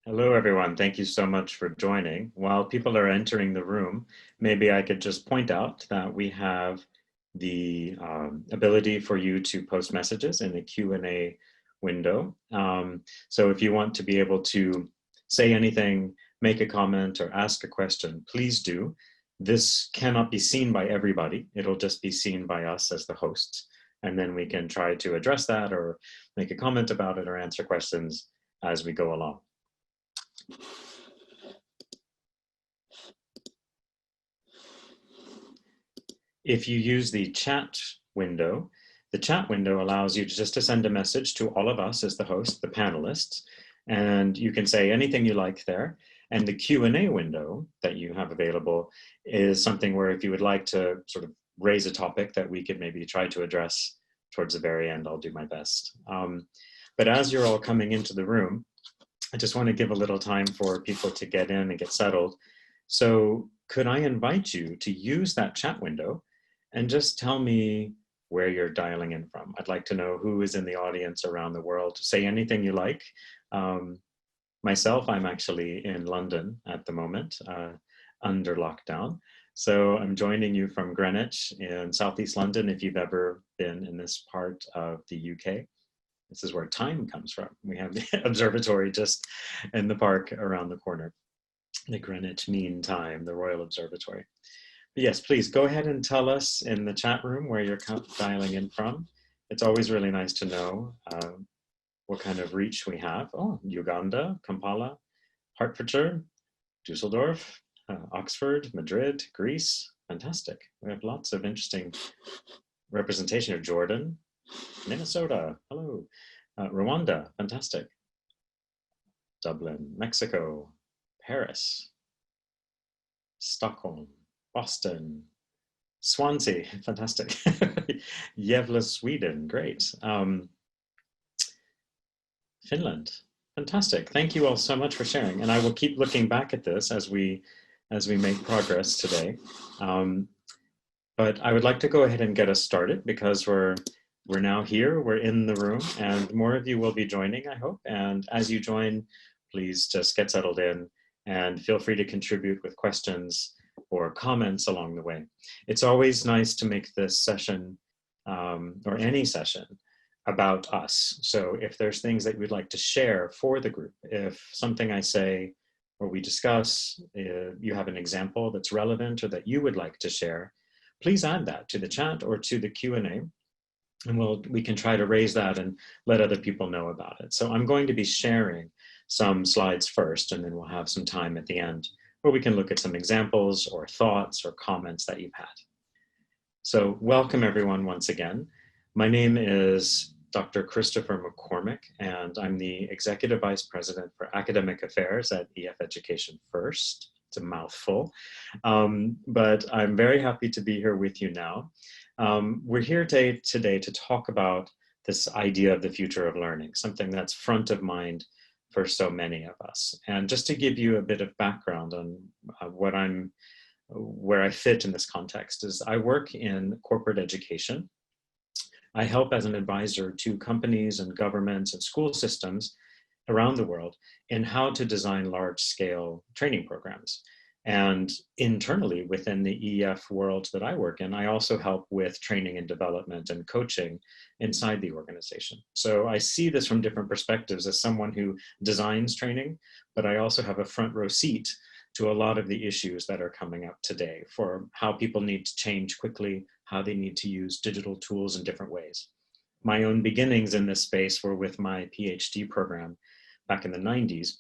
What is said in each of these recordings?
Hello, everyone. Thank you so much for joining. While people are entering the room, maybe I could just point out that we have the ability for you to post messages in the Q&A window. So if you want to be able to say anything, make a comment, or ask a question, please do. This cannot be seen by everybody. It'll just be seen by us as the hosts. And then we can try to address that or make a comment about it or answer questions as we go along. If you use the chat window allows you just to send a message to all of us as the host, the panelists, and you can say anything you like there. And the Q&A window that you have available is something where if you would like to sort of raise a topic that we could maybe try to address towards the very end, I'll do my best. But as you're all coming into the room, I just want to give a little time for people to get in and get settled. So could I invite you to use that chat window and just tell me where you're dialing in from? I'd like to know who is in the audience around the world. Say anything you like. Myself, I'm actually in London at the moment, under lockdown. So I'm joining you from Greenwich in Southeast London, if you've ever been in this part of the UK. This is where time comes from. We have the observatory just in the park around the corner, the Greenwich Mean Time, the Royal Observatory. But yes, please go ahead and tell us in the chat room where you're dialing in from. It's always really nice to know what kind of reach we have. Oh, Uganda, Kampala, Hertfordshire, Dusseldorf, Oxford, Madrid, Greece. Fantastic. We have lots of interesting representation of Jordan, Minnesota, hello. Rwanda, fantastic. Dublin, Mexico, Paris, Stockholm, Boston, Swansea, fantastic. Gävle, Sweden, great. Finland, fantastic. Thank you all so much for sharing. And I will keep looking back at this as we make progress today. But I would like to go ahead and get us started because we're now here, we're in the room, and more of you will be joining, I hope. And as you join, please just get settled in and feel free to contribute with questions or comments along the way. It's always nice to make this session, or any session, about us. So if there's things that we'd like to share for the group, if something I say or we discuss, you have an example that's relevant or that you would like to share, please add that to the chat or to the Q&A. And we can try to raise that and let other people know about it. So I'm going to be sharing some slides first, and then we'll have some time at the end where we can look at some examples or thoughts or comments that you've had. So welcome everyone once again. My name is Dr. Christopher McCormick, and I'm the Executive Vice President for Academic Affairs at EF Education First. It's a mouthful, but I'm very happy to be here with you now. We're here today to talk about this idea of the future of learning, something that's front of mind for so many of us. And just to give you a bit of background on where I fit in this context is I work in corporate education. I help as an advisor to companies and governments and school systems around the world in how to design large-scale training programs. And internally within the EF world that I work in, I also help with training and development and coaching inside the organization. So I see this from different perspectives as someone who designs training, but I also have a front row seat to a lot of the issues that are coming up today for how people need to change quickly, how they need to use digital tools in different ways. My own beginnings in this space were with my PhD program back in the 90s,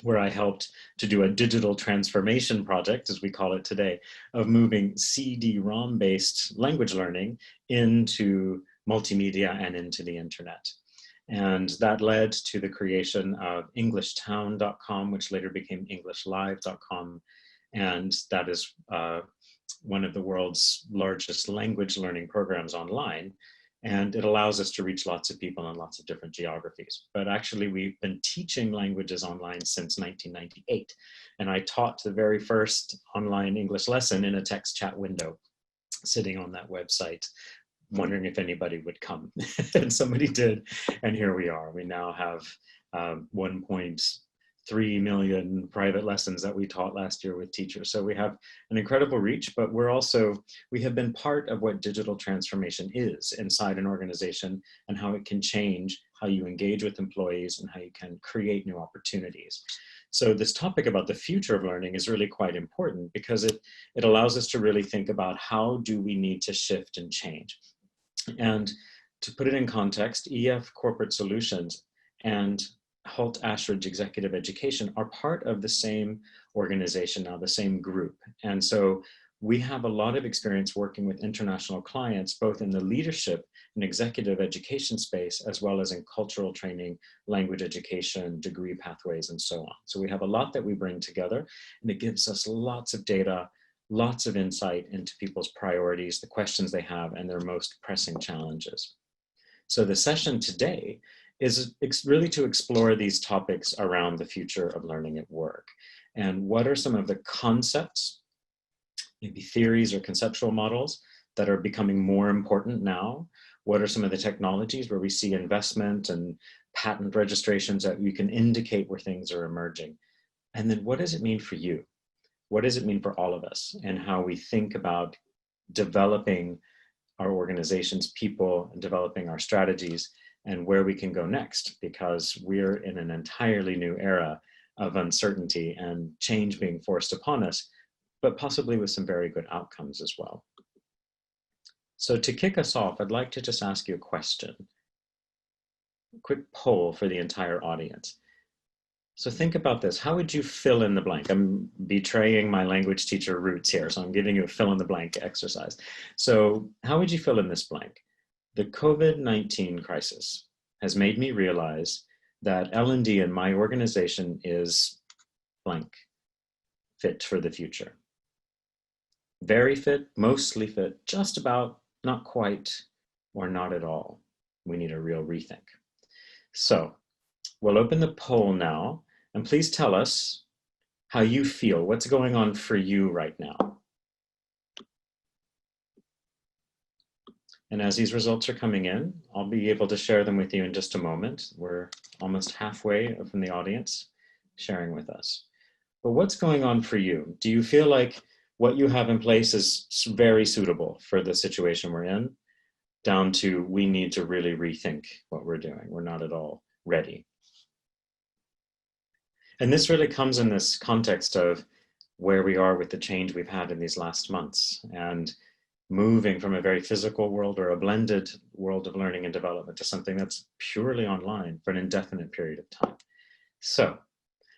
where I helped to do a digital transformation project, as we call it today, of moving CD-ROM-based language learning into multimedia and into the internet. And that led to the creation of EnglishTown.com, which later became EnglishLive.com. And that is one of the world's largest language learning programs online. And it allows us to reach lots of people in lots of different geographies. But actually, we've been teaching languages online since 1998. And I taught the very first online English lesson in a text chat window, sitting on that website, wondering if anybody would come. And somebody did, and here we are. We now have 3 million private lessons that we taught last year with teachers. So we have an incredible reach, but we have been part of what digital transformation is inside an organization and how it can change how you engage with employees and how you can create new opportunities. So this topic about the future of learning is really quite important because it allows us to really think about how do we need to shift and change. And to put it in context, EF Corporate Solutions and Holt Ashridge Executive Education are part of the same organization now, the same group. And so we have a lot of experience working with international clients, both in the leadership and executive education space, as well as in cultural training, language education, degree pathways, and so on. So we have a lot that we bring together, and it gives us lots of data, lots of insight into people's priorities, the questions they have, and their most pressing challenges. So the session today is really to explore these topics around the future of learning at work. And what are some of the concepts, maybe theories or conceptual models that are becoming more important now? What are some of the technologies where we see investment and patent registrations that we can indicate where things are emerging? And then what does it mean for you? What does it mean for all of us and how we think about developing our organizations, people, and developing our strategies and where we can go next, because we're in an entirely new era of uncertainty and change being forced upon us, but possibly with some very good outcomes as well. So to kick us off, I'd like to just ask you a question. A quick poll for the entire audience. So think about this. How would you fill in the blank? I'm betraying my language teacher roots here, so I'm giving you a fill in the blank exercise. So how would you fill in this blank? The COVID-19 crisis has made me realize that L&D in my organization is blank, fit for the future. Very fit, mostly fit, just about, not quite, or not at all. We need a real rethink. So we'll open the poll now, and please tell us how you feel. What's going on for you right now? And as these results are coming in, I'll be able to share them with you in just a moment. We're almost halfway from the audience sharing with us. But what's going on for you? Do you feel like what you have in place is very suitable for the situation we're in, down to we need to really rethink what we're doing? We're not at all ready. And this really comes in this context of where we are with the change we've had in these last months and moving from a very physical world or a blended world of learning and development to something that's purely online for an indefinite period of time. So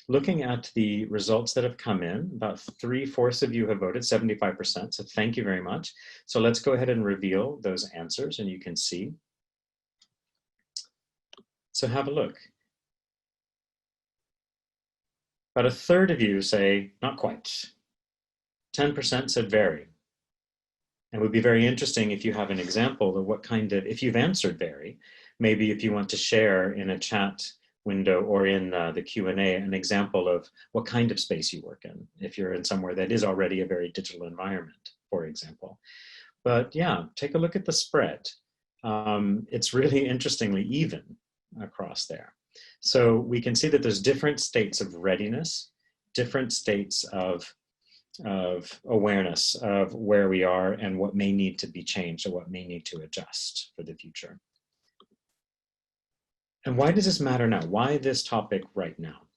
looking at the results that have come in, about 3/4 of you have voted, 75%, so thank you very much. So let's go ahead and reveal those answers and you can see. So have a look. About 1/3 of you say, not quite. 10% said very. And it would be very interesting if you have an example of what kind of, if you've answered very, maybe if you want to share in a chat window or in the Q&A an example of what kind of space you work in, if you're in somewhere that is already a very digital environment, for example. But yeah, take a look at the spread. It's really interestingly even across there. So we can see that there's different states of readiness, different states of awareness of where we are and what may need to be changed or what may need to adjust for the future. And why does this matter now? Why this topic right now?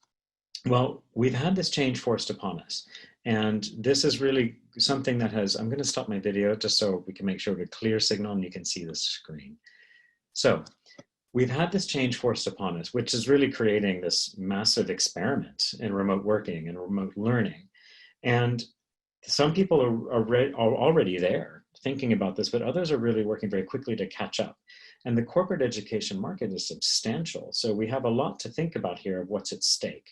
Well, we've had this change forced upon us. And this is really something that has, I'm going to stop my video just so we can make sure we have a clear signal and you can see the screen. So we've had this change forced upon us, which is really creating this massive experiment in remote working and remote learning. And some people are already there thinking about this, but others are really working very quickly to catch up. And the corporate education market is substantial. So we have a lot to think about here of what's at stake.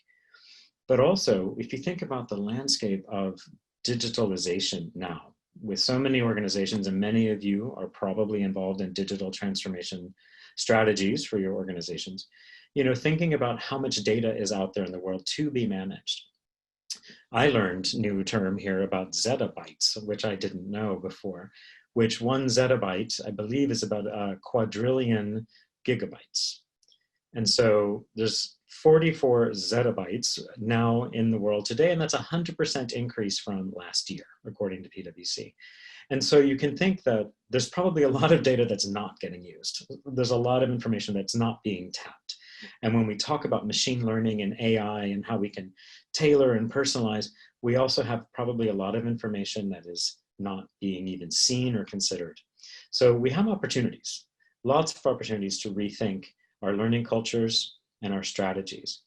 But also, if you think about the landscape of digitalization now, with so many organizations, and many of you are probably involved in digital transformation strategies for your organizations, you know, thinking about how much data is out there in the world to be managed. I learned a new term here about zettabytes, which I didn't know before, which 1 zettabyte, I believe, is about a quadrillion gigabytes. And so there's 44 zettabytes now in the world today, and that's a 100% increase from last year, according to PwC. And so you can think that there's probably a lot of data that's not getting used. There's a lot of information that's not being tapped. And when we talk about machine learning and AI and how we can tailor and personalize, we also have probably a lot of information that is not being even seen or considered. So we have opportunities, lots of opportunities to rethink our learning cultures and our strategies.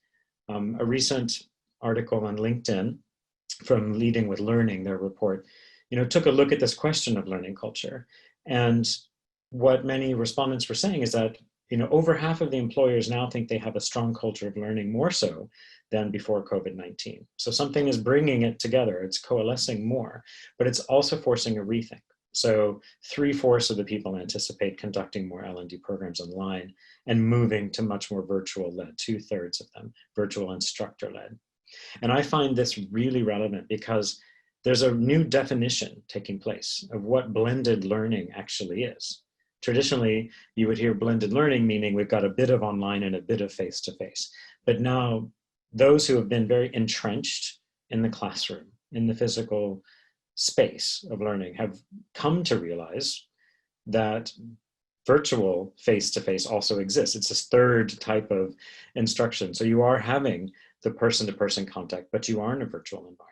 A recent article on LinkedIn from Leading with Learning, their report, took a look at this question of learning culture. And what many respondents were saying is that, over half of the employers now think they have a strong culture of learning, more so than before COVID-19. So something is bringing it together, it's coalescing more, but it's also forcing a rethink. So 3/4 of the people anticipate conducting more L&D programs online and moving to much more virtual led, 2/3 of them, virtual instructor led. And I find this really relevant because there's a new definition taking place of what blended learning actually is. Traditionally, you would hear blended learning, meaning we've got a bit of online and a bit of face-to-face. But now, those who have been very entrenched in the classroom, in the physical space of learning, have come to realize that virtual face-to-face also exists. It's this third type of instruction. So you are having the person-to-person contact, but you are in a virtual environment.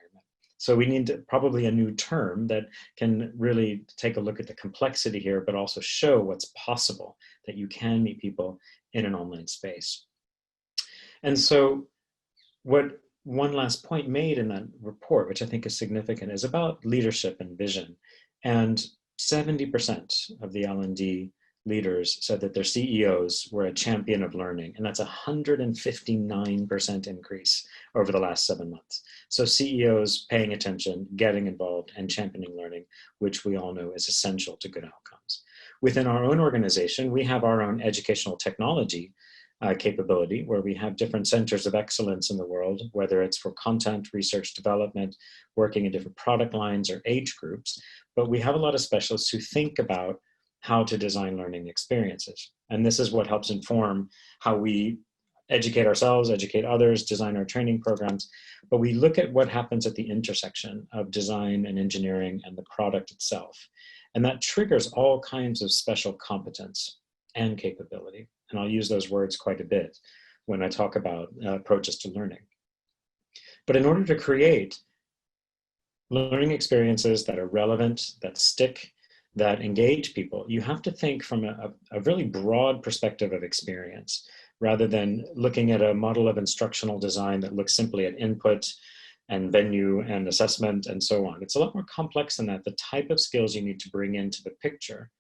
So we need probably a new term that can really take a look at the complexity here, but also show what's possible, that you can meet people in an online space. And so what one last point made in that report, which I think is significant, is about leadership and vision. And 70% of the L&D leaders said that their CEOs were a champion of learning, and that's a 159% increase over the last 7 months. So CEOs paying attention, getting involved, and championing learning, which we all know is essential to good outcomes. Within our own organization, we have our own educational technology capability, where we have different centers of excellence in the world, whether it's for content, research, development, working in different product lines or age groups. But we have a lot of specialists who think about how to design learning experiences. And this is what helps inform how we educate ourselves, educate others, design our training programs. But we look at what happens at the intersection of design and engineering and the product itself. And that triggers all kinds of special competence and capability. And I'll use those words quite a bit when I talk about approaches to learning. But in order to create learning experiences that are relevant, that stick, that engage people, you have to think from a really broad perspective of experience, rather than looking at a model of instructional design that looks simply at input and venue and assessment and so on. It's a lot more complex than that. The type of skills you need to bring into the picture,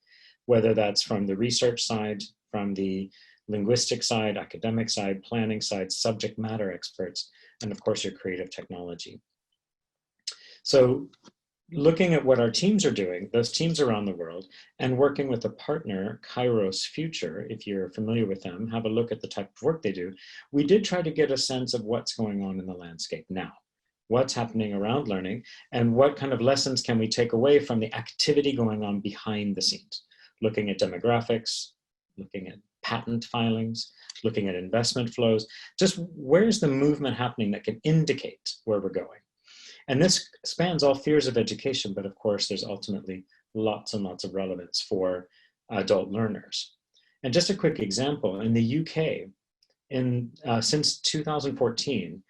whether that's from the research side, from the linguistic side, academic side, planning side, subject matter experts, and of course your creative technology. So looking at what our teams are doing, those teams around the world, and working with a partner, Kairos Future, if you're familiar with them, have a look at the type of work they do. We did try to get a sense of what's going on in the landscape now, what's happening around learning, and what kind of lessons can we take away from the activity going on behind the scenes, looking at demographics, looking at patent filings, looking at investment flows, just where's the movement happening that can indicate where we're going. And this spans all spheres of education, but of course, there's ultimately lots and lots of relevance for adult learners. And just a quick example, in the UK, since 2014,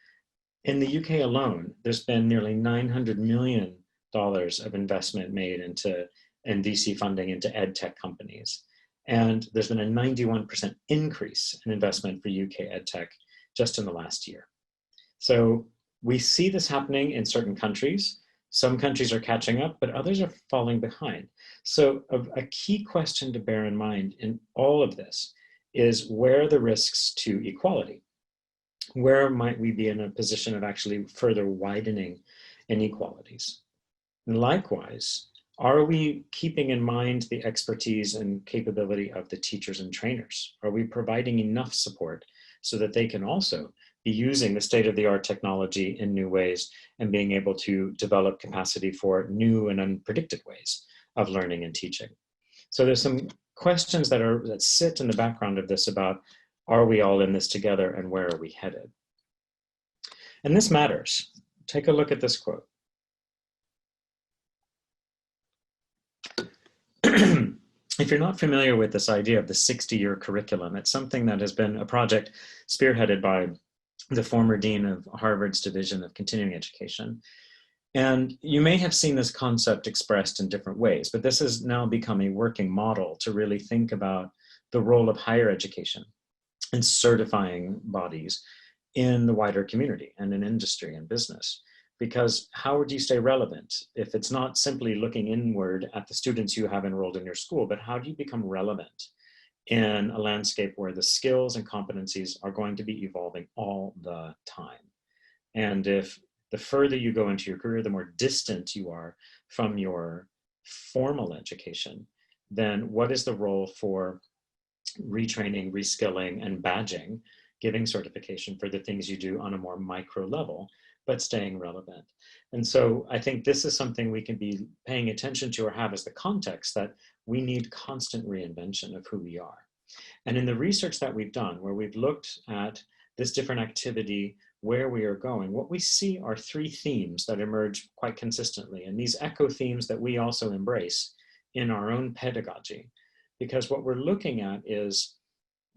in the UK alone, there's been nearly $900 million of investment made in VC funding into ed tech companies. And there's been a 91% increase in investment for UK ed tech just in the last year. So we see this happening in certain countries. Some countries are catching up, but others are falling behind. So a key question to bear in mind in all of this is, where are the risks to equality? Where might we be in a position of actually further widening inequalities? And likewise, are we keeping in mind the expertise and capability of the teachers and trainers? Are we providing enough support so that they can also be using the state-of-the-art technology in new ways and being able to develop capacity for new and unpredicted ways of learning and teaching? So there's some questions that sit in the background of this about Are we all in this together, and where are we headed? And this matters. Take a look at this quote. If you're not familiar with this idea of the 60-year curriculum, it's something that has been a project spearheaded by the former dean of Harvard's Division of Continuing Education. And you may have seen this concept expressed in different ways, but this has now become a working model to really think about the role of higher education and certifying bodies in the wider community and in industry and business. Because how would you stay relevant if it's not simply looking inward at the students you have enrolled in your school, but how do you become relevant in a landscape where the skills and competencies are going to be evolving all the time? And if the further you go into your career, the more distant you are from your formal education, then what is the role for retraining, reskilling, and badging, giving certification for the things you do on a more micro level, but staying relevant? And so I think this is something we can be paying attention to or have as the context that we need constant reinvention of who we are. And in the research that we've done, where we've looked at this different activity, where we are going, what we see are three themes that emerge quite consistently. And these echo themes that we also embrace in our own pedagogy, because what we're looking at is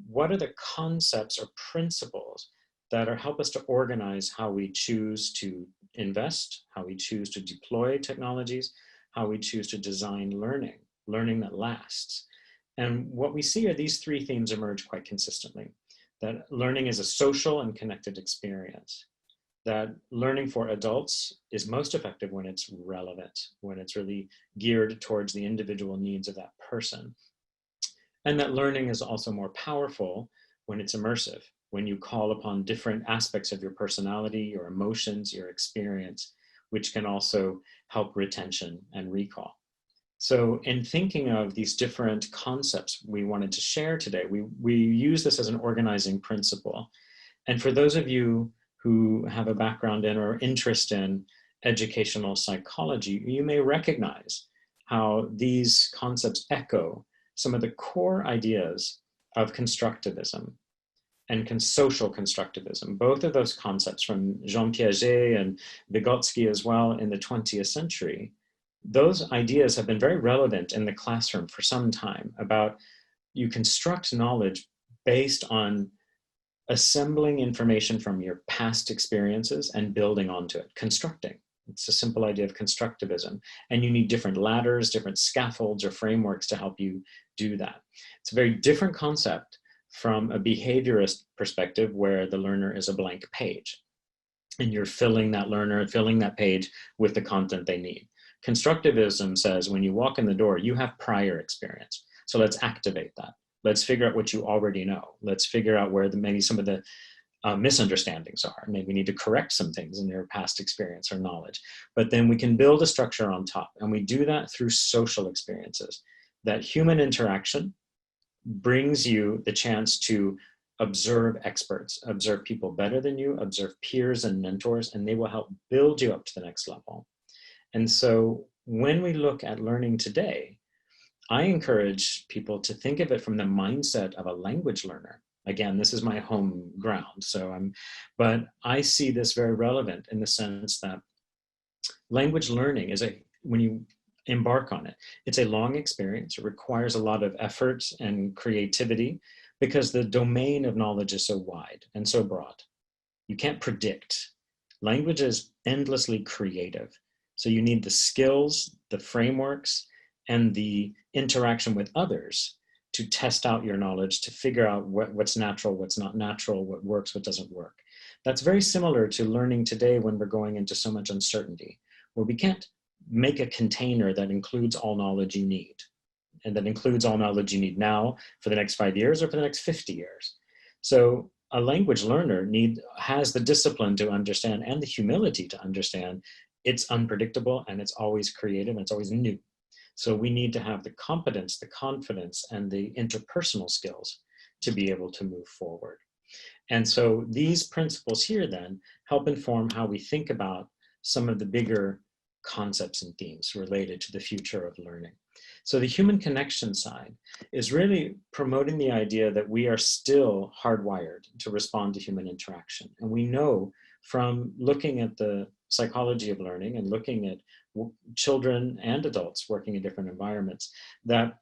what are the concepts or principles that help us to organize how we choose to invest, how we choose to deploy technologies, how we choose to design learning that lasts. And what we see are these three themes emerge quite consistently. That learning is a social and connected experience. That learning for adults is most effective when it's relevant, when it's really geared towards the individual needs of that person. And that learning is also more powerful when it's immersive, when you call upon different aspects of your personality, your emotions, your experience, which can also help retention and recall. So in thinking of these different concepts we wanted to share today, we use this as an organizing principle. And for those of you who have a background in or interest in educational psychology, you may recognize how these concepts echo some of the core ideas of constructivism and social constructivism. Both of those concepts from Jean Piaget and Vygotsky as well in the 20th century, those ideas have been very relevant in the classroom for some time about you construct knowledge based on assembling information from your past experiences and building onto it, constructing. It's a simple idea of constructivism. And you need different ladders, different scaffolds or frameworks to help you do that. It's a very different concept from a behaviorist perspective where the learner is a blank page and you're filling that page with the content they need. Constructivism says when you walk in the door, you have prior experience. So let's activate that. Let's figure out what you already know. Let's figure out where maybe some of the misunderstandings are. Maybe we need to correct some things in your past experience or knowledge. But then we can build a structure on top. And we do that through social experiences. That human interaction brings you the chance to observe experts, observe people better than you, observe peers and mentors, and they will help build you up to the next level. And so when we look at learning today, I encourage people to think of it from the mindset of a language learner. Again, this is my home ground, but I see this very relevant in the sense that language learning is when you embark on it, it's a long experience. It requires a lot of effort and creativity because the domain of knowledge is so wide and so broad. You can't predict. Language is endlessly creative. So you need the skills, the frameworks, and the interaction with others to test out your knowledge, to figure out what's natural, what's not natural, what works, what doesn't work. That's very similar to learning today when we're going into so much uncertainty, where we can't make a container that includes all knowledge you need, and that includes all knowledge you need now for the next 5 years or for the next 50 years. So a language learner has the discipline to understand and the humility to understand it's unpredictable and it's always creative and it's always new. So we need to have the competence, the confidence, and the interpersonal skills to be able to move forward. And so these principles here then help inform how we think about some of the bigger concepts and themes related to the future of learning. So the human connection side is really promoting the idea that we are still hardwired to respond to human interaction. And we know from looking at the psychology of learning and looking at children and adults working in different environments, that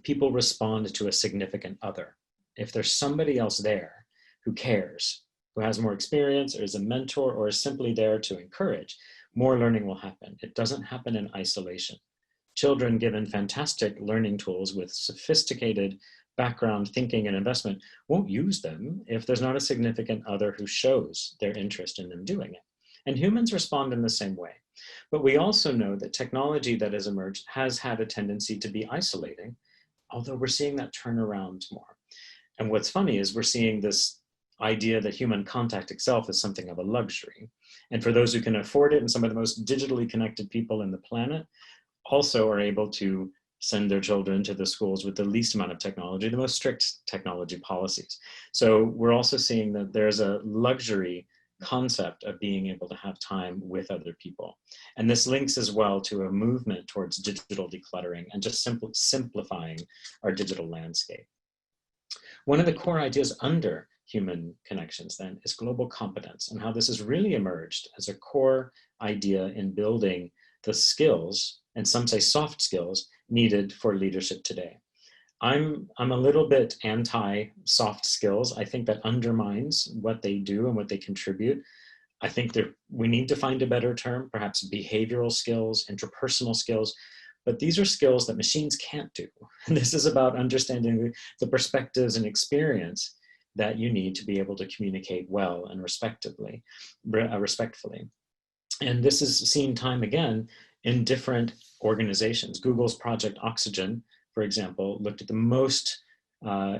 people respond to a significant other. If there's somebody else there who cares, who has more experience, or is a mentor, or is simply there to encourage, more learning will happen. It doesn't happen in isolation. Children given fantastic learning tools with sophisticated background thinking and investment won't use them if there's not a significant other who shows their interest in them doing it. And humans respond in the same way. But we also know that technology that has emerged has had a tendency to be isolating, although we're seeing that turn around more. And what's funny is we're seeing this idea that human contact itself is something of a luxury. And for those who can afford it, and some of the most digitally connected people in the planet also are able to send their children to the schools with the least amount of technology, the most strict technology policies. So we're also seeing that there's a luxury concept of being able to have time with other people. And this links as well to a movement towards digital decluttering and just simplifying our digital landscape. One of the core ideas under human connections then is global competence, and how this has really emerged as a core idea in building the skills, and some say soft skills, needed for leadership today. I'm a little bit anti-soft skills. I think that undermines what they do and what they contribute. I think that we need to find a better term, perhaps behavioral skills, interpersonal skills, but these are skills that machines can't do. And this is about understanding the perspectives and experience that you need to be able to communicate well and respectfully. And this is seen time again in different organizations. Google's Project Oxygen, for example, looked at the most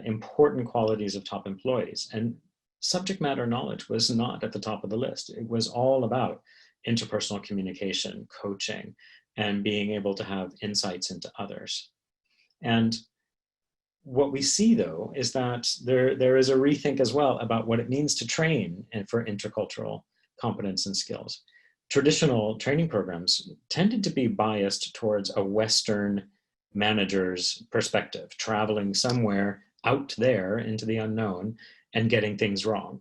important qualities of top employees, and subject matter knowledge was not at the top of the list. It was all about interpersonal communication, coaching, and being able to have insights into others. And what we see, though, is that there is a rethink as well about what it means to train and for intercultural competence and skills. Traditional training programs tended to be biased towards a Western manager's perspective, traveling somewhere out there into the unknown and getting things wrong.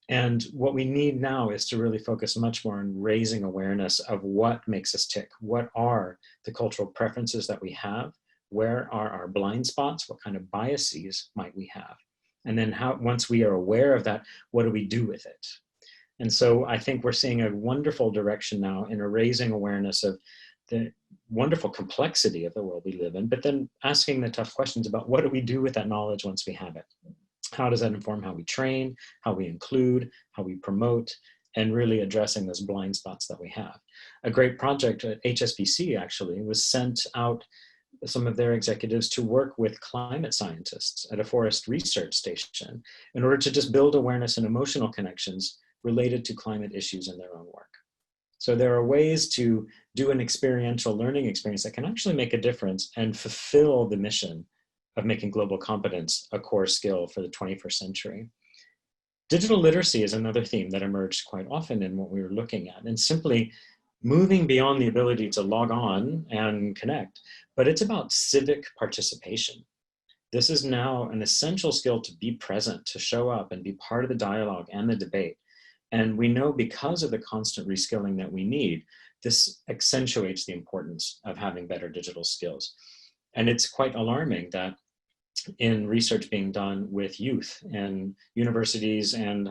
And what we need now is to really focus much more on raising awareness of what makes us tick. What are the cultural preferences that we have? Where are our blind spots? What kind of biases might we have? And then once we are aware of that, what do we do with it? And so I think we're seeing a wonderful direction now in raising awareness of the wonderful complexity of the world we live in, but then asking the tough questions about what do we do with that knowledge once we have it? How does that inform how we train, how we include, how we promote, and really addressing those blind spots that we have? A great project at HSBC actually was sent out some of their executives to work with climate scientists at a forest research station in order to just build awareness and emotional connections related to climate issues in their own work. So there are ways to do an experiential learning experience that can actually make a difference and fulfill the mission of making global competence a core skill for the 21st century. Digital literacy is another theme that emerged quite often in what we were looking at, and simply moving beyond the ability to log on and connect, but it's about civic participation. This is now an essential skill to be present, to show up and be part of the dialogue and the debate. And we know because of the constant reskilling that we need, this accentuates the importance of having better digital skills. And it's quite alarming that in research being done with youth and universities and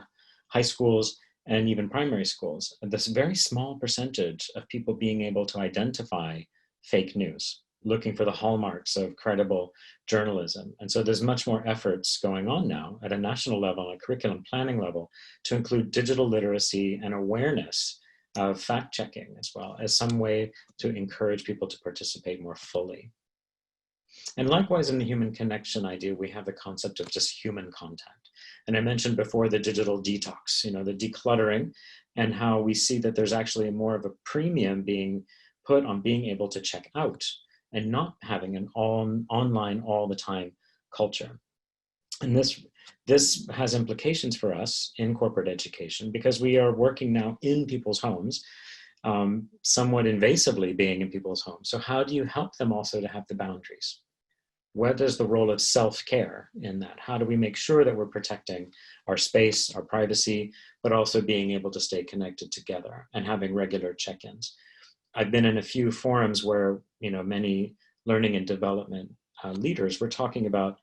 high schools and even primary schools, this very small percentage of people being able to identify fake news, looking for the hallmarks of credible journalism. And so there's much more efforts going on now at a national level, a curriculum planning level, to include digital literacy and awareness of fact checking as well as some way to encourage people to participate more fully. And likewise, in the human connection idea, we have the concept of just human contact. And I mentioned before the digital detox, the decluttering, and how we see that there's actually more of a premium being put on being able to check out and not having an online all the time culture. And this has implications for us in corporate education because we are working now in people's homes. somewhat invasively being in people's homes. So how do you help them also to have the boundaries? What is the role of self-care in that? How do we make sure that we're protecting our space, our privacy, but also being able to stay connected together and having regular check-ins? I've been in a few forums where, many learning and development leaders were talking about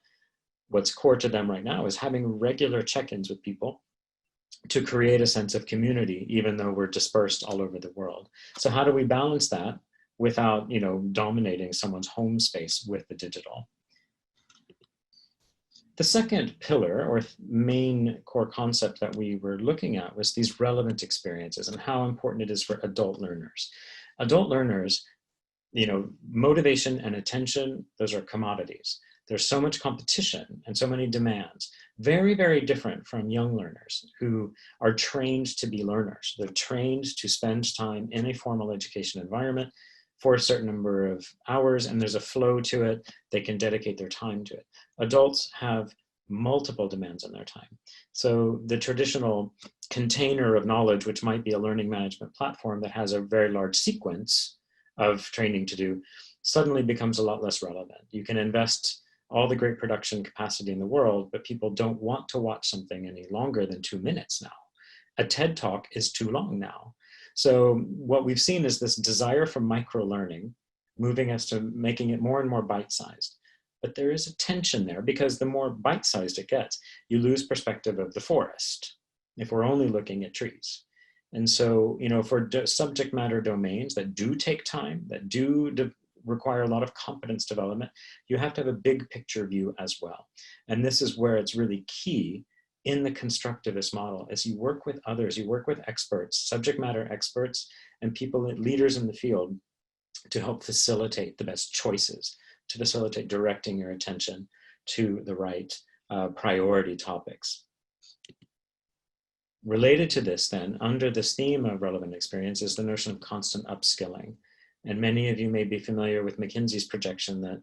what's core to them right now is having regular check-ins with people to create a sense of community, even though we're dispersed all over the world. So how do we balance that without, dominating someone's home space with the digital? The second pillar or main core concept that we were looking at was these relevant experiences and how important it is for adult learners. Adult learners, motivation and attention, those are commodities. There's so much competition and so many demands. Very, very different from young learners who are trained to be learners. They're trained to spend time in a formal education environment for a certain number of hours, and there's a flow to it. They can dedicate their time to it. Adults have multiple demands on their time. So the traditional container of knowledge, which might be a learning management platform that has a very large sequence of training to do, suddenly becomes a lot less relevant. You can invest all the great production capacity in the world, but people don't want to watch something any longer than 2 minutes now. A TED Talk is too long now. So what we've seen is this desire for microlearning, moving us to making it more and more bite-sized. But there is a tension there because the more bite-sized it gets, you lose perspective of the forest if we're only looking at trees. And so, for subject matter domains that do take time, that do require a lot of competence development, you have to have a big picture view as well. And this is where it's really key in the constructivist model. As you work with others, you work with experts, subject matter experts, and people, leaders in the field, to help facilitate the best choices, to facilitate directing your attention to the right priority topics. Related to this then, under this theme of relevant experience, is the notion of constant upskilling. And many of you may be familiar with McKinsey's projection that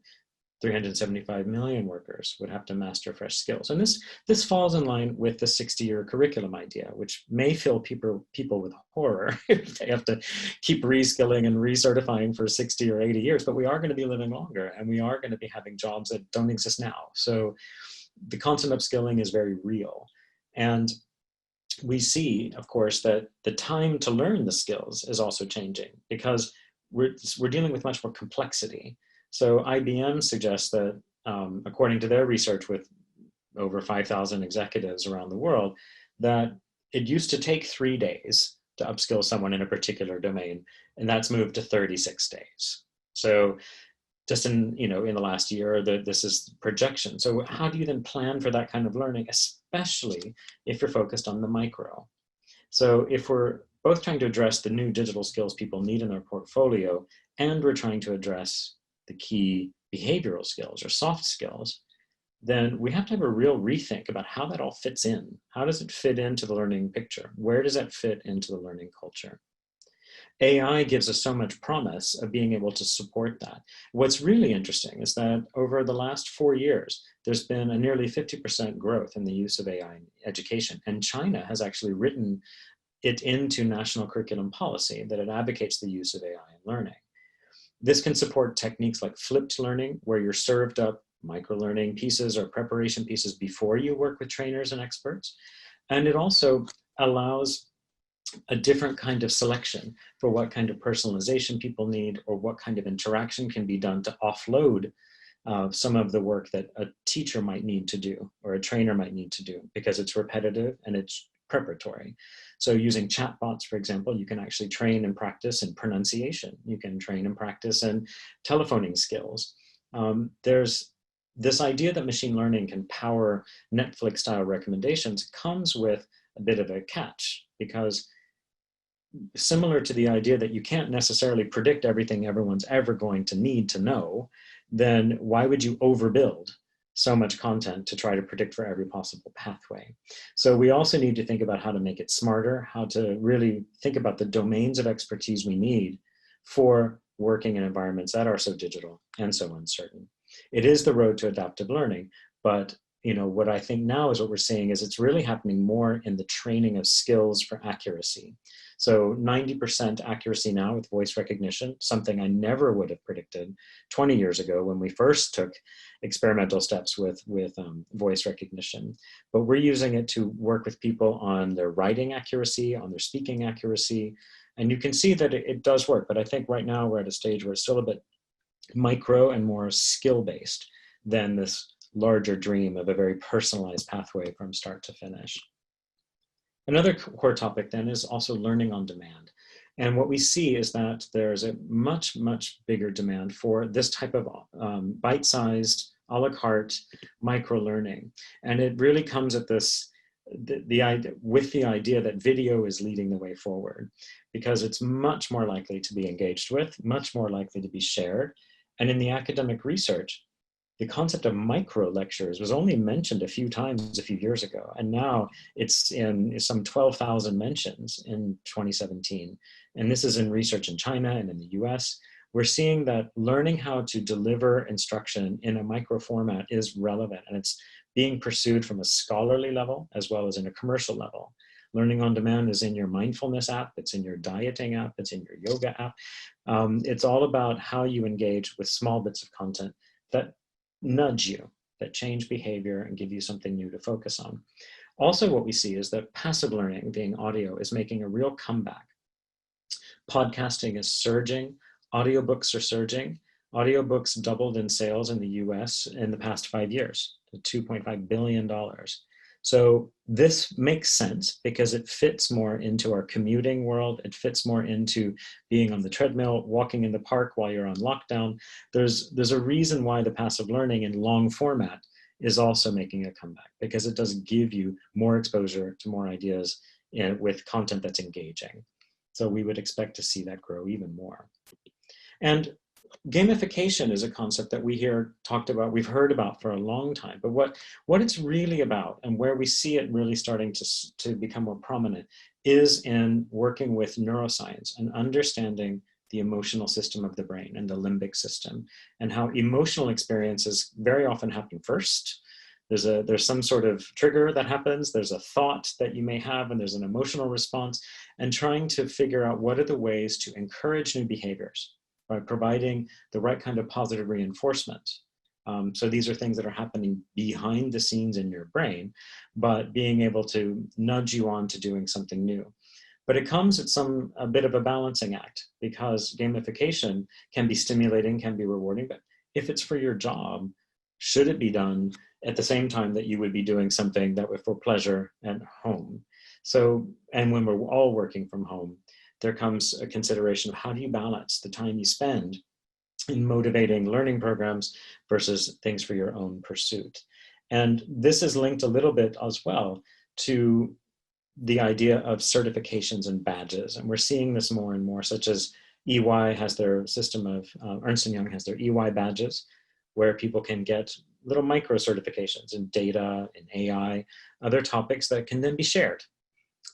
375 million workers would have to master fresh skills. And this falls in line with the 60-year curriculum idea, which may fill people with horror if they have to keep reskilling and recertifying for 60 or 80 years. But we are going to be living longer, and we are going to be having jobs that don't exist now. So the constant upskilling is very real. And we see, of course, that the time to learn the skills is also changing because we're dealing with much more complexity. So IBM suggests that, according to their research with over 5,000 executives around the world, that it used to take 3 days to upskill someone in a particular domain, and that's moved to 36 days. So just in the last year, this is projection. So how do you then plan for that kind of learning, especially if you're focused on the micro? So if we're both trying to address the new digital skills people need in their portfolio, and we're trying to address the key behavioral skills or soft skills, then we have to have a real rethink about how that all fits in. How does it fit into the learning picture? Where does that fit into the learning culture? AI gives us so much promise of being able to support that. What's really interesting is that over the last 4 years, there's been a nearly 50% growth in the use of AI in education. And China has actually written it into national curriculum policy that it advocates the use of AI in learning. This can support techniques like flipped learning, where you're served up microlearning pieces or preparation pieces before you work with trainers and experts. And it also allows a different kind of selection for what kind of personalization people need or what kind of interaction can be done to offload some of the work that a teacher might need to do or a trainer might need to do because it's repetitive and it's preparatory. So using chatbots, for example, you can actually train and practice in pronunciation. You can train and practice in telephoning skills. There's this idea that machine learning can power Netflix-style recommendations comes with a bit of a catch, because similar to the idea that you can't necessarily predict everything everyone's ever going to need to know, then why would you overbuild so much content to try to predict for every possible pathway? So we also need to think about how to make it smarter, how to really think about the domains of expertise we need for working in environments that are so digital and so uncertain. It is the road to adaptive learning, but what I think now is what we're seeing is it's really happening more in the training of skills for accuracy. So 90% accuracy now with voice recognition, something I never would have predicted 20 years ago when we first took experimental steps with voice recognition. But we're using it to work with people on their writing accuracy, on their speaking accuracy. And you can see that it does work. But I think right now we're at a stage where it's still a bit micro and more skill-based than this larger dream of a very personalized pathway from start to finish. Another core topic then is also learning on demand. And what we see is that there's a much, much bigger demand for this type of bite-sized, a la carte micro-learning. And it really comes at this, the idea that video is leading the way forward, because it's much more likely to be engaged with, much more likely to be shared. And in the academic research, the concept of micro lectures was only mentioned a few times a few years ago, and now it's in some 12,000 mentions in 2017. And this is in research in China and in the US. We're seeing that learning how to deliver instruction in a micro format is relevant, and it's being pursued from a scholarly level as well as in a commercial level. Learning on demand is in your mindfulness app, it's in your dieting app, it's in your yoga app. It's all about how you engage with small bits of content that nudge you, that change behavior and give you something new to focus on. Also, what we see is that passive learning, being audio, is making a real comeback. Podcasting is surging, audiobooks are surging. Audiobooks doubled in sales in the US in the past 5 years to $2.5 billion. So this makes sense because it fits more into our commuting world. It fits more into being on the treadmill, walking in the park while you're on lockdown. There's a reason why the passive learning in long format is also making a comeback, because it does give you more exposure to more ideas with content that's engaging. So we would expect to see that grow even more. And gamification is a concept that we hear talked about, we've heard about for a long time, but what it's really about and where we see it really starting to become more prominent is in working with neuroscience and understanding the emotional system of the brain and the limbic system, and how emotional experiences very often happen first. There's some sort of trigger that happens, there's a thought that you may have, and there's an emotional response, and trying to figure out what are the ways to encourage new behaviors by providing the right kind of positive reinforcement. So these are things that are happening behind the scenes in your brain, but being able to nudge you on to doing something new. But it comes at a bit of a balancing act, because gamification can be stimulating, can be rewarding, but if it's for your job, should it be done at the same time that you would be doing something that was for pleasure at home? So, and when we're all working from home, there comes a consideration of how do you balance the time you spend in motivating learning programs versus things for your own pursuit. And this is linked a little bit as well to the idea of certifications and badges. And we're seeing this more and more, such as EY has their system of, Ernst & Young has their EY badges, where people can get little micro certifications in data, in AI, other topics that can then be shared.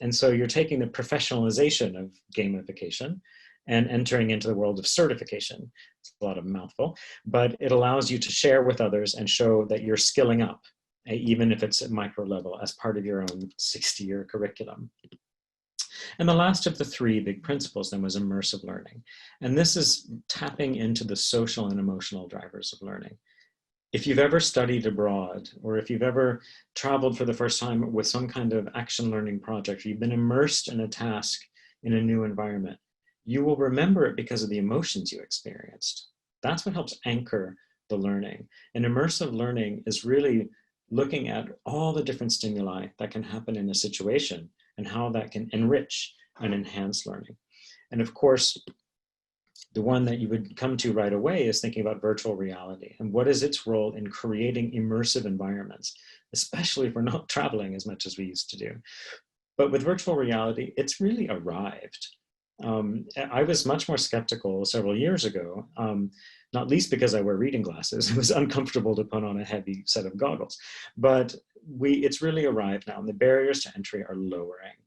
And so you're taking the professionalization of gamification and entering into the world of certification. It's a lot of mouthful, but it allows you to share with others and show that you're skilling up, even if it's at micro level, as part of your own 60-year curriculum. And the last of the three big principles then was immersive learning. And this is tapping into the social and emotional drivers of learning. If you've ever studied abroad, or if you've ever traveled for the first time with some kind of action learning project, or you've been immersed in a task in a new environment, you will remember it because of the emotions you experienced. That's what helps anchor the learning. And immersive learning is really looking at all the different stimuli that can happen in a situation and how that can enrich and enhance learning. And of course, the one that you would come to right away is thinking about virtual reality and what is its role in creating immersive environments, especially if we're not traveling as much as we used to do. But with virtual reality, it's really arrived. I was much more skeptical several years ago, not least because I wear reading glasses. It was uncomfortable to put on a heavy set of goggles, but it's really arrived now, and the barriers to entry are lowering.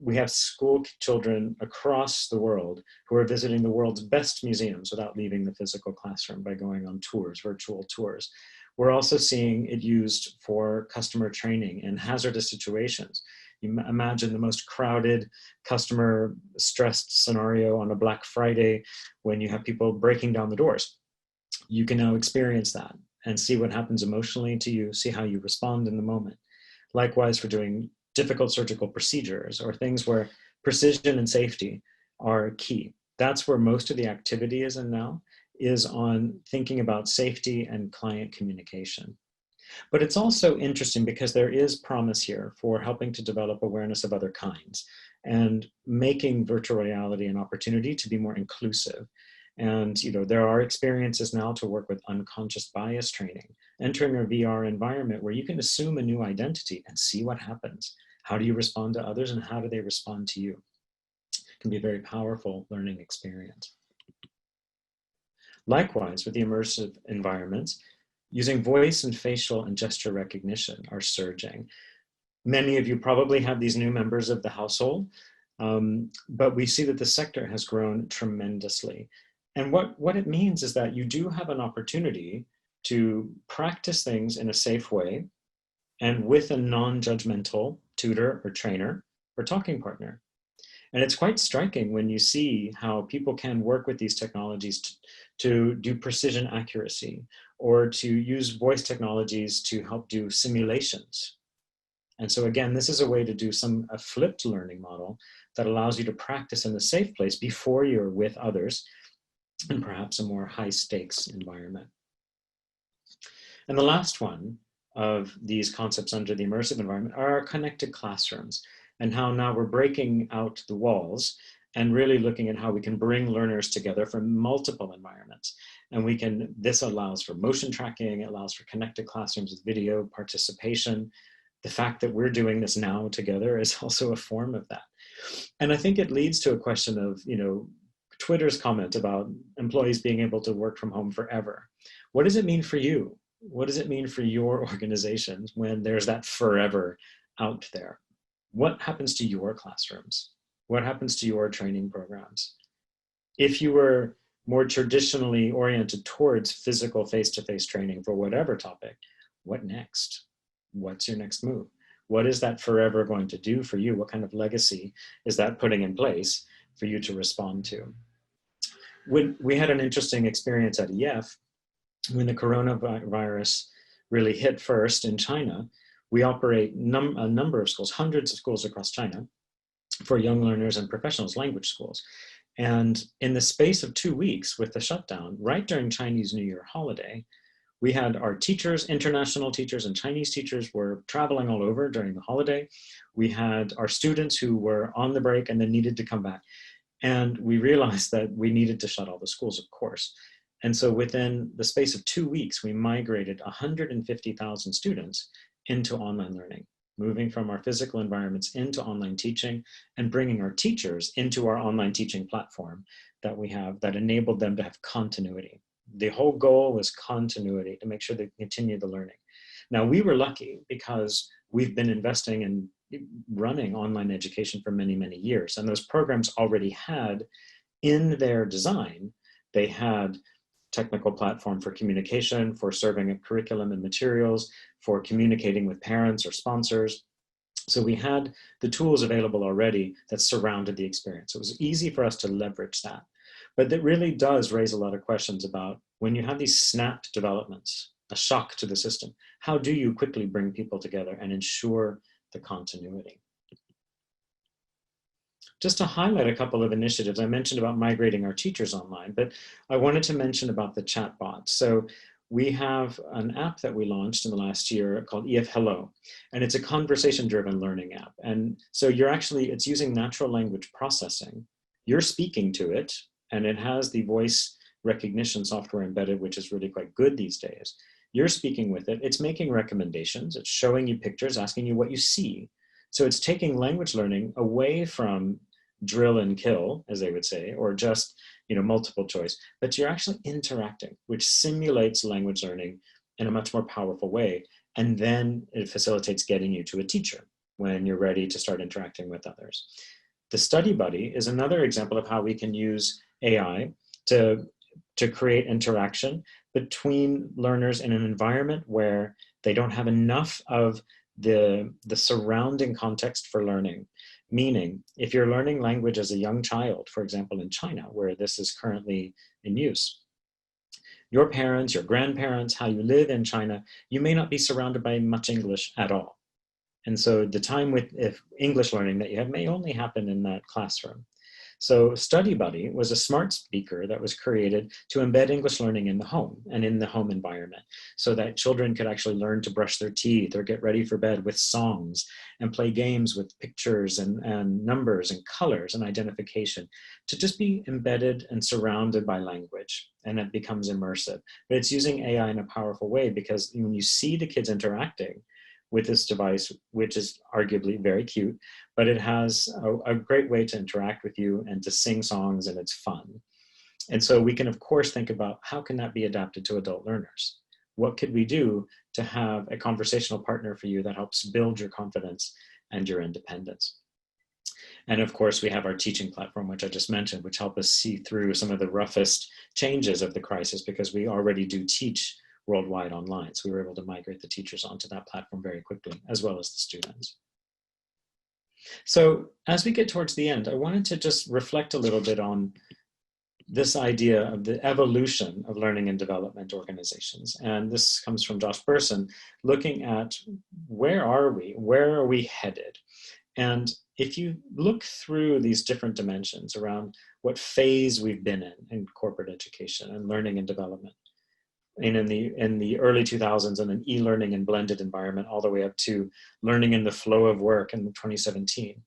We have school children across the world who are visiting the world's best museums without leaving the physical classroom by going on tours, virtual tours. We're also seeing it used for customer training in hazardous situations. You imagine the most crowded, customer stressed scenario on a Black Friday when you have people breaking down the doors. You can now experience that and see what happens emotionally to you, see how you respond in the moment. Likewise, for doing difficult surgical procedures or things where precision and safety are key. That's where most of the activity is in now, is on thinking about safety and client communication. But it's also interesting because there is promise here for helping to develop awareness of other kinds and making virtual reality an opportunity to be more inclusive. And there are experiences now to work with unconscious bias training, entering a VR environment where you can assume a new identity and see what happens. How do you respond to others and how do they respond to you? It can be a very powerful learning experience. Likewise, with the immersive environments, using voice and facial and gesture recognition are surging. Many of you probably have these new members of the household, but we see that the sector has grown tremendously. And what it means is that you do have an opportunity to practice things in a safe way and with a non-judgmental tutor or trainer or talking partner. And it's quite striking when you see how people can work with these technologies to do precision accuracy or to use voice technologies to help do simulations. And so again, this is a way to do a flipped learning model that allows you to practice in a safe place before you're with others in perhaps a more high stakes environment. And the last one of these concepts under the immersive environment are our connected classrooms, and how now we're breaking out the walls and really looking at how we can bring learners together from multiple environments. And this allows for motion tracking, it allows for connected classrooms with video participation. The fact that we're doing this now together is also a form of that. And I think it leads to a question of, Twitter's comment about employees being able to work from home forever. What does it mean for you? What does it mean for your organizations when there's that forever out there? What happens to your classrooms? What happens to your training programs? If you were more traditionally oriented towards physical face-to-face training for whatever topic, what next? What's your next move? What is that forever going to do for you? What kind of legacy is that putting in place for you to respond to? When we had an interesting experience at EF, when the coronavirus really hit first in China, we operate a number of schools, hundreds of schools across China for young learners and professionals, language schools. And in the space of 2 weeks with the shutdown, right during Chinese New Year holiday, we had our teachers, international teachers and Chinese teachers were traveling all over during the holiday. We had our students who were on the break and then needed to come back. And we realized that we needed to shut all the schools, of course. And so within the space of 2 weeks, we migrated 150,000 students into online learning, moving from our physical environments into online teaching and bringing our teachers into our online teaching platform that we have that enabled them to have continuity. The whole goal was continuity, to make sure they continue the learning. Now, we were lucky because we've been investing in running online education for many, many years. And those programs already had in their design, they had technical platform for communication, for serving up curriculum and materials, for communicating with parents or sponsors. So we had the tools available already that surrounded the experience. It was easy for us to leverage that. But that really does raise a lot of questions about when you have these snap developments, a shock to the system, how do you quickly bring people together and ensure the continuity? Just to highlight a couple of initiatives, I mentioned about migrating our teachers online, but I wanted to mention about the chatbot. So we have an app that we launched in the last year called EF Hello, and it's a conversation-driven learning app. And so it's using natural language processing. You're speaking to it, and it has the voice recognition software embedded, which is really quite good these days. You're speaking with it, it's making recommendations, it's showing you pictures, asking you what you see. So it's taking language learning away from drill and kill, as they would say, or just multiple choice, but you're actually interacting, which simulates language learning in a much more powerful way. And then it facilitates getting you to a teacher when you're ready to start interacting with others. The Study Buddy is another example of how we can use AI to create interaction between learners in an environment where they don't have enough of the surrounding context for learning. Meaning, if you're learning language as a young child, for example, in China, where this is currently in use, your parents, your grandparents, how you live in China, you may not be surrounded by much English at all. And so the time with English learning that you have may only happen in that classroom. So Study Buddy was a smart speaker that was created to embed English learning in the home and in the home environment so that children could actually learn to brush their teeth or get ready for bed with songs and play games with pictures and numbers and colors and identification, to just be embedded and surrounded by language, and it becomes immersive. But it's using AI in a powerful way, because when you see the kids interacting with this device, which is arguably very cute, but it has a great way to interact with you and to sing songs, and it's fun. And so we can, of course, think about how can that be adapted to adult learners? What could we do to have a conversational partner for you that helps build your confidence and your independence? And of course, we have our teaching platform, which I just mentioned, which help us see through some of the roughest changes of the crisis, because we already do teach worldwide online. So we were able to migrate the teachers onto that platform very quickly, as well as the students. So as we get towards the end, I wanted to just reflect a little bit on this idea of the evolution of learning and development organizations. And this comes from Josh Bersin, looking at where are we headed? And if you look through these different dimensions around what phase we've been in corporate education and learning and development, and in the early 2000s, in an e-learning and blended environment, all the way up to learning in the flow of work in 2017.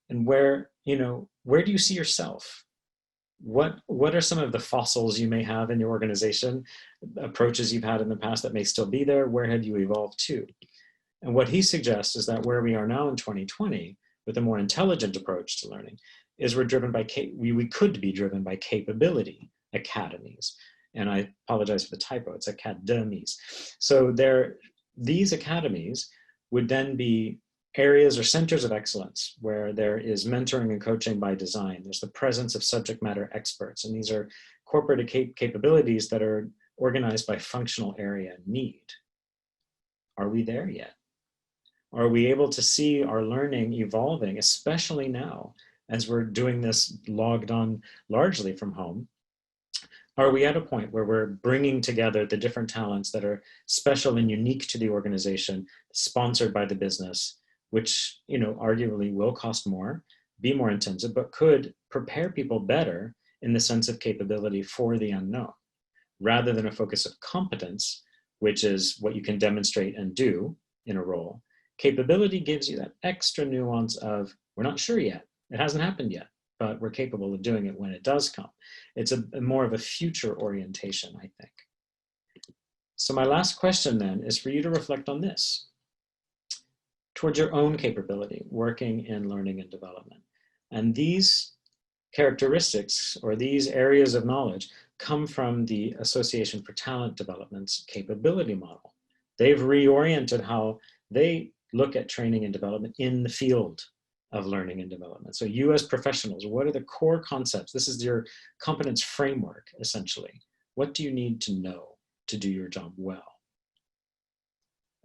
And where do you see yourself? What are some of the fossils you may have in your organization, approaches you've had in the past that may still be there? Where have you evolved to? And what he suggests is that where we are now in 2020, with a more intelligent approach to learning, is we could be driven by capability academies. And I apologize for the typo, it's academies. So these academies would then be areas or centers of excellence where there is mentoring and coaching by design. There's the presence of subject matter experts, and these are corporate capabilities that are organized by functional area and need. Are we there yet? Are we able to see our learning evolving, especially now as we're doing this logged on largely from home? Are we at a point where we're bringing together the different talents that are special and unique to the organization, sponsored by the business, which, arguably will cost more, be more intensive, but could prepare people better in the sense of capability for the unknown, rather than a focus of competence, which is what you can demonstrate and do in a role. Capability gives you that extra nuance of, we're not sure yet, it hasn't happened yet, but we're capable of doing it when it does come. It's a more of a future orientation, I think. So my last question then is for you to reflect on this, towards your own capability, working in learning and development. And these characteristics or these areas of knowledge come from the Association for Talent Development's capability model. They've reoriented how they look at training and development in the field of learning and development. So you as professionals, what are the core concepts? This is your competence framework, essentially. What do you need to know to do your job well?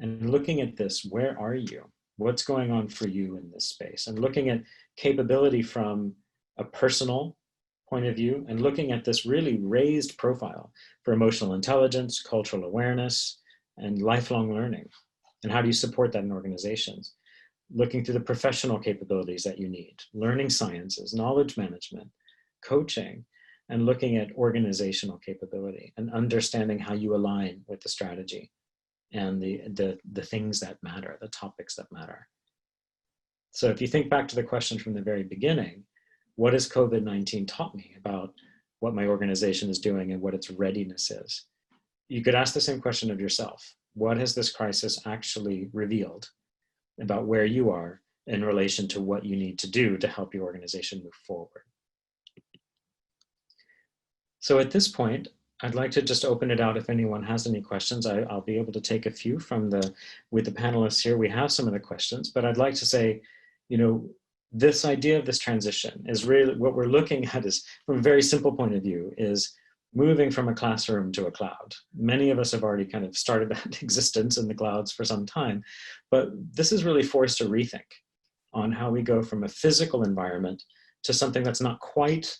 And looking at this, where are you? What's going on for you in this space? And looking at capability from a personal point of view, and looking at this really raised profile for emotional intelligence, cultural awareness, and lifelong learning. And how do you support that in organizations? Looking through the professional capabilities that you need, learning sciences, knowledge management, coaching, and looking at organizational capability and understanding how you align with the strategy and the things that matter, the topics that matter. So if you think back to the question from the very beginning, what has COVID-19 taught me about what my organization is doing and what its readiness is? You could ask the same question of yourself. What has this crisis actually revealed about where you are in relation to what you need to do to help your organization move forward? So at this point, I'd like to just open it out if anyone has any questions. I'll be able to take a few with the panelists here. We have some of the questions, but I'd like to say, this idea of this transition is really what we're looking at is, from a very simple point of view, is moving from a classroom to a cloud. Many of us have already kind of started that existence in the clouds for some time, but this has really forced a rethink on how we go from a physical environment to something that's not quite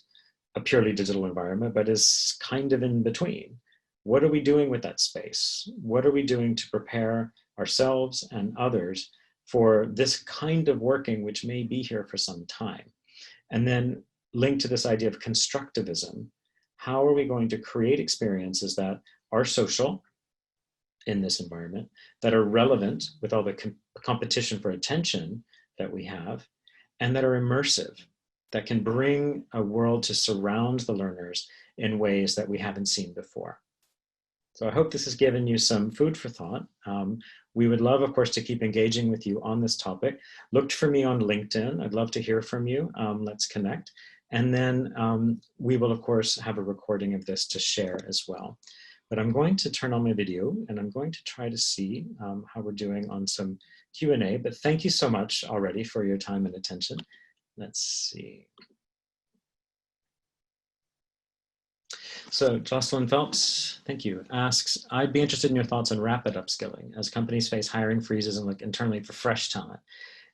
a purely digital environment, but is kind of in between. What are we doing with that space? What are we doing to prepare ourselves and others for this kind of working, which may be here for some time? And then linked to this idea of constructivism, how are we going to create experiences that are social in this environment, that are relevant with all the competition for attention that we have, and that are immersive, that can bring a world to surround the learners in ways that we haven't seen before. So I hope this has given you some food for thought. We would love, of course, to keep engaging with you on this topic. Look for me on LinkedIn. I'd love to hear from you. Let's connect. And then we will, of course, have a recording of this to share as well. But I'm going to turn on my video and I'm going to try to see how we're doing on some Q&A. But thank you so much already for your time and attention. Let's see. So Jocelyn Phelps, thank you, asks, I'd be interested in your thoughts on rapid upskilling as companies face hiring freezes and look internally for fresh talent.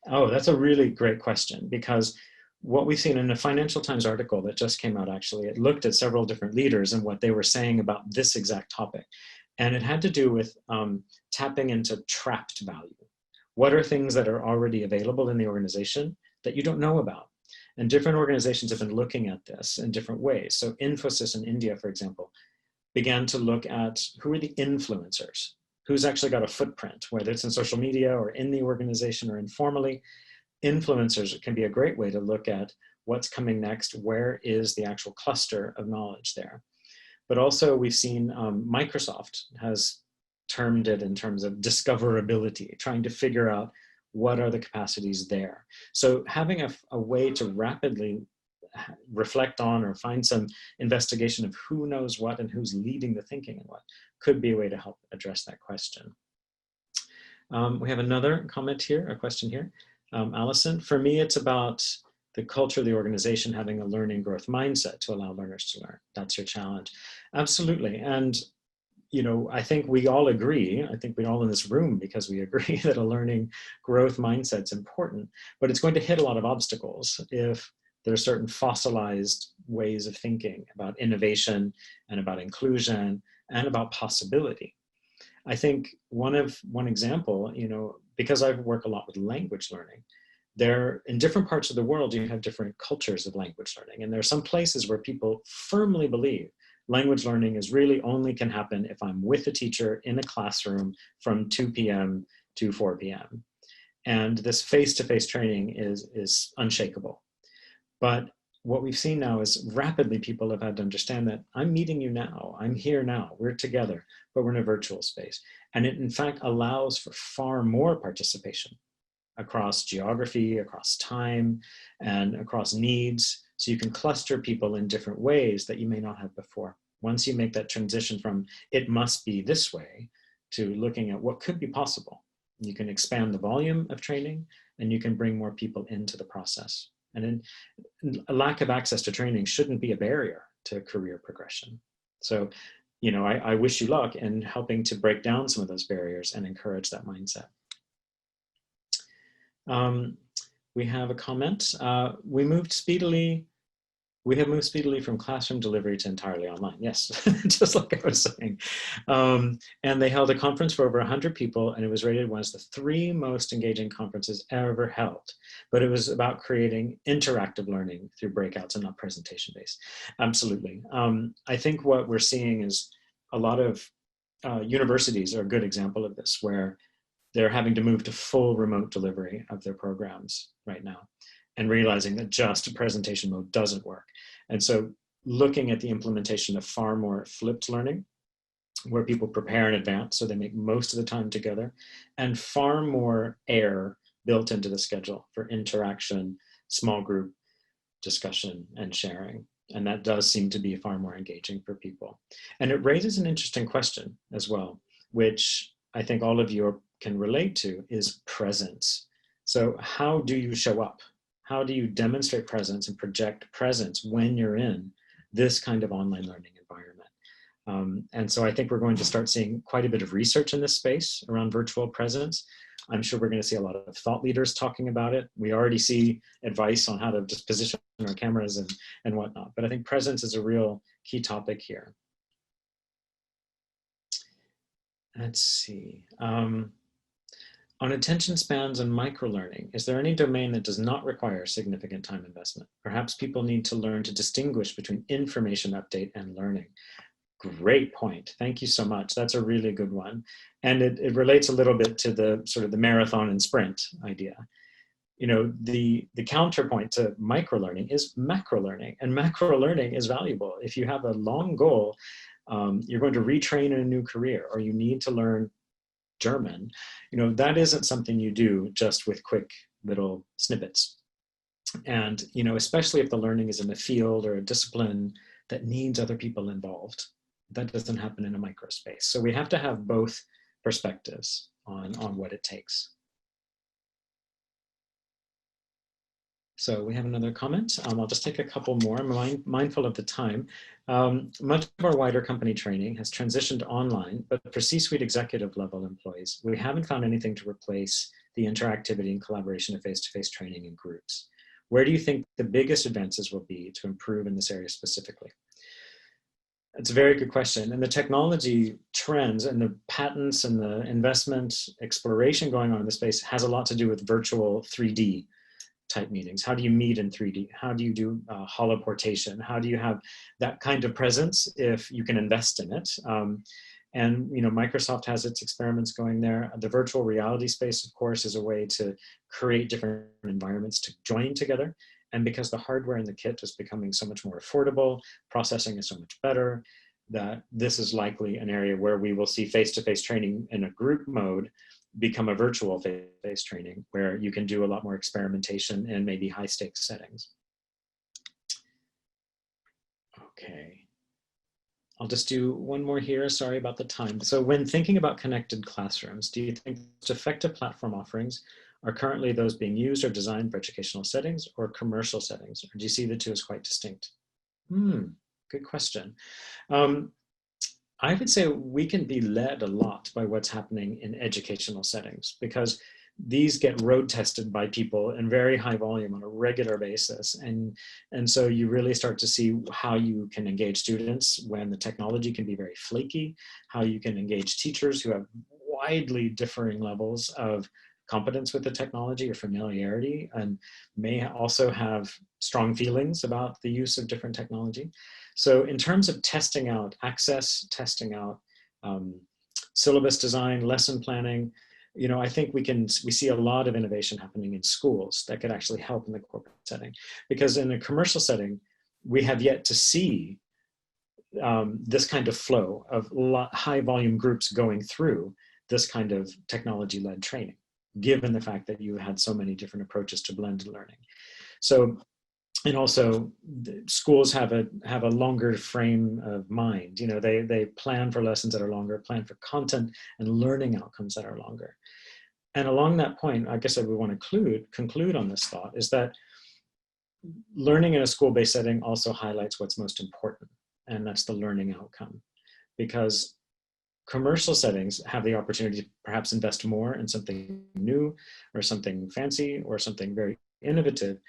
Oh, that's a really great question, because what we've seen in a Financial Times article that just came out, actually, it looked at several different leaders and what they were saying about this exact topic. And it had to do with tapping into trapped value. What are things that are already available in the organization that you don't know about? And different organizations have been looking at this in different ways. So Infosys in India, for example, began to look at who are the influencers, who's actually got a footprint, whether it's in social media or in the organization or informally. Influencers can be a great way to look at what's coming next, where is the actual cluster of knowledge there. But also we've seen Microsoft has termed it in terms of discoverability, trying to figure out what are the capacities there. So having a way to rapidly reflect on or find some investigation of who knows what and who's leading the thinking and what could be a way to help address that question. We have another comment here, a question here. Allison, for me, it's about the culture of the organization having a learning growth mindset to allow learners to learn. That's your challenge. Absolutely. And you know, I think we all agree, I think we're all in this room because we agree that a learning growth mindset is important, but it's going to hit a lot of obstacles if there are certain fossilized ways of thinking about innovation and about inclusion and about possibility. I think one example, you know, because I work a lot with language learning, there in different parts of the world, you have different cultures of language learning. And there are some places where people firmly believe language learning is really only can happen if I'm with a teacher in a classroom from 2 p.m. to 4 p.m. And this face-to-face training is unshakable. But what we've seen now is rapidly people have had to understand that I'm meeting you now, I'm here now, we're together, but we're in a virtual space. And it in fact allows for far more participation across geography, across time, and across needs. So you can cluster people in different ways that you may not have before. Once you make that transition from it must be this way to looking at what could be possible, you can expand the volume of training and you can bring more people into the process. And a lack of access to training shouldn't be a barrier to career progression. So, you know, I wish you luck in helping to break down some of those barriers and encourage that mindset. We have a comment. We have moved speedily from classroom delivery to entirely online. Yes, just like I was saying. And they held a conference for over 100 people, and it was rated one of the 3 most engaging conferences ever held. But it was about creating interactive learning through breakouts and not presentation-based. Absolutely. I think what we're seeing is a lot of universities are a good example of this, where they're having to move to full remote delivery of their programs right now and realizing that just presentation mode doesn't work. And so looking at the implementation of far more flipped learning, where people prepare in advance so they make most of the time together, and far more air built into the schedule for interaction, small group discussion and sharing. And that does seem to be far more engaging for people. And it raises an interesting question as well, which I think all of you can relate to, is presence. So how do you show up? How do you demonstrate presence and project presence when you're in this kind of online learning environment? And so I think we're going to start seeing quite a bit of research in this space around virtual presence. I'm sure we're going to see a lot of thought leaders talking about it. We already see advice on how to just position our cameras and whatnot. But I think presence is a real key topic here. Let's see. On attention spans and microlearning, is there any domain that does not require significant time investment? Perhaps people need to learn to distinguish between information update and learning. Great point. Thank you so much. That's a really good one. And it relates a little bit to the sort of the marathon and sprint idea. You know, the counterpoint to microlearning is macrolearning, and macrolearning is valuable. If you have a long goal, you're going to retrain in a new career, or you need to learn German, you know, that isn't something you do just with quick little snippets. And, you know, especially if the learning is in a field or a discipline that needs other people involved, that doesn't happen in a microspace. So we have to have both perspectives on what it takes. So we have another comment. I'll just take a couple more. I'm mindful of the time. Much of our wider company training has transitioned online, but for C-suite executive level employees, we haven't found anything to replace the interactivity and collaboration of face-to-face training in groups. Where do you think the biggest advances will be to improve in this area specifically? It's a very good question. And the technology trends and the patents and the investment exploration going on in the space has a lot to do with virtual 3D type meetings. How do you meet in 3D? How do you do holoportation? How do you have that kind of presence if you can invest in it? And you know, Microsoft has its experiments going there. The virtual reality space, of course, is a way to create different environments to join together. And because the hardware and the kit is becoming so much more affordable, processing is so much better, that this is likely an area where we will see face-to-face training in a group mode become a virtual face-to-face training where you can do a lot more experimentation in maybe high stakes settings. Okay. I'll just do one more here. Sorry about the time. So when thinking about connected classrooms, do you think most effective platform offerings are currently those being used or designed for educational settings or commercial settings? Or do you see the two as quite distinct? Good question. I would say we can be led a lot by what's happening in educational settings, because these get road tested by people in very high volume on a regular basis. And so you really start to see how you can engage students when the technology can be very flaky, how you can engage teachers who have widely differing levels of competence with the technology or familiarity, and may also have strong feelings about the use of different technology. So in terms of testing out access, testing out syllabus design, lesson planning, you know, I think we see a lot of innovation happening in schools that could actually help in the corporate setting. Because in a commercial setting, we have yet to see this kind of flow of high volume groups going through this kind of technology-led training, given the fact that you had so many different approaches to blended learning. So, and also schools have a longer frame of mind. You know, they plan for lessons that are longer, plan for content and learning outcomes that are longer. And along that point, I guess I would want to conclude on this thought is that learning in a school-based setting also highlights what's most important, and that's the learning outcome. Because commercial settings have the opportunity to perhaps invest more in something new or something fancy or something very innovative,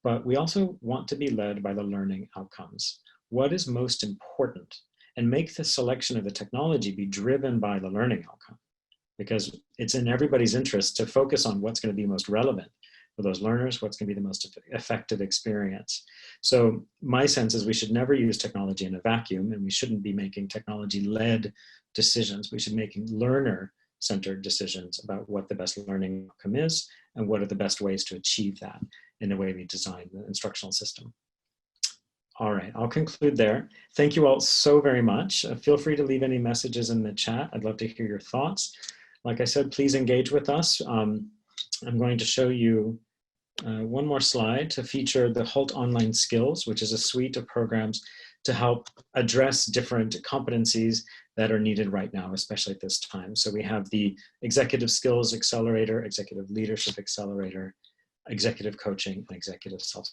but we also want to be led by the learning outcomes. What is most important? And make the selection of the technology be driven by the learning outcome, because it's in everybody's interest to focus on what's going to be most relevant for those learners, what's going to be the most effective experience. So my sense is we should never use technology in a vacuum, and we shouldn't be making technology-led decisions. We should be making learner-centered decisions about what the best learning outcome is and what are the best ways to achieve that in the way we design the instructional system. All right, I'll conclude there. Thank you all so very much. Feel free to leave any messages in the chat. I'd love to hear your thoughts. Like I said, please engage with us. I'm going to show you one more slide to feature the Hult Online Skills, which is a suite of programs to help address different competencies that are needed right now, especially at this time. So we have the Executive Skills Accelerator, Executive Leadership Accelerator, Executive Coaching, and Executive Self.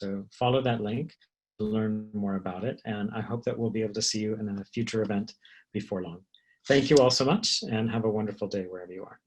So follow that link. learn more about it. And I hope that we'll be able to see you in a future event before long. Thank you all so much and have a wonderful day wherever you are.